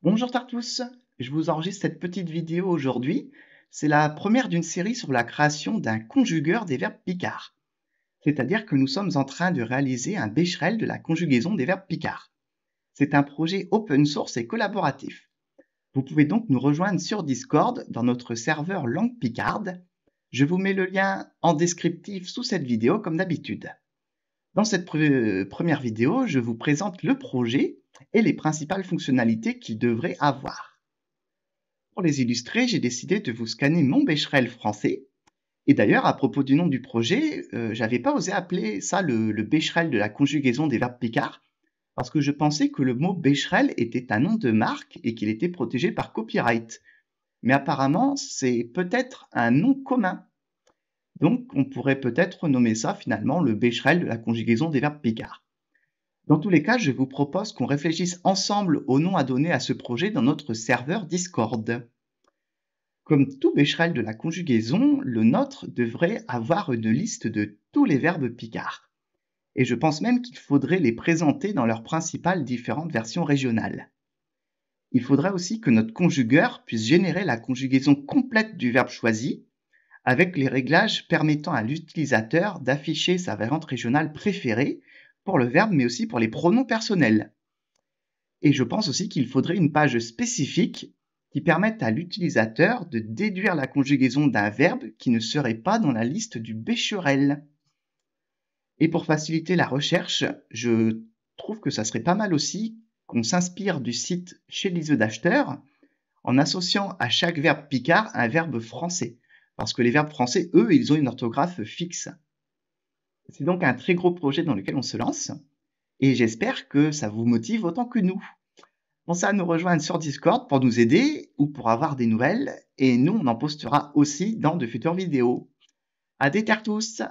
Bonjour à tous, je vous enregistre cette petite vidéo aujourd'hui. C'est la première d'une série sur la création d'un conjugueur des verbes picards. C'est-à-dire que nous sommes en train de réaliser un bécherel de la conjugaison des verbes picards. C'est un projet open source et collaboratif. Vous pouvez donc nous rejoindre sur Discord dans notre serveur langue picarde. Je vous mets le lien en descriptif sous cette vidéo comme d'habitude. Dans cette première vidéo, je vous présente le projet et les principales fonctionnalités qu'il devrait avoir. Pour les illustrer, j'ai décidé de vous scanner mon bécherel français. Et d'ailleurs, à propos du nom du projet, j'avais pas osé appeler ça le bécherel de la conjugaison des verbes picards, parce que je pensais que le mot bécherel était un nom de marque et qu'il était protégé par copyright. Mais apparemment, c'est peut-être un nom commun. Donc, on pourrait peut-être nommer ça finalement le bécherel de la conjugaison des verbes picards. Dans tous les cas, je vous propose qu'on réfléchisse ensemble au nom à donner à ce projet dans notre serveur Discord. Comme tout bécherel de la conjugaison, le nôtre devrait avoir une liste de tous les verbes picards. Et je pense même qu'il faudrait les présenter dans leurs principales différentes versions régionales. Il faudrait aussi que notre conjugueur puisse générer la conjugaison complète du verbe choisi, avec les réglages permettant à l'utilisateur d'afficher sa variante régionale préférée pour le verbe, mais aussi pour les pronoms personnels. Et je pense aussi qu'il faudrait une page spécifique qui permette à l'utilisateur de déduire la conjugaison d'un verbe qui ne serait pas dans la liste du bécherel. Et pour faciliter la recherche, je trouve que ça serait pas mal aussi qu'on s'inspire du site Chez Liseux d'acheteur en associant à chaque verbe picard un verbe français. Parce que les verbes français, eux, ils ont une orthographe fixe. C'est donc un très gros projet dans lequel on se lance. Et j'espère que ça vous motive autant que nous. Pensez à nous rejoindre sur Discord pour nous aider ou pour avoir des nouvelles. Et nous, on en postera aussi dans de futures vidéos. À des terres tous!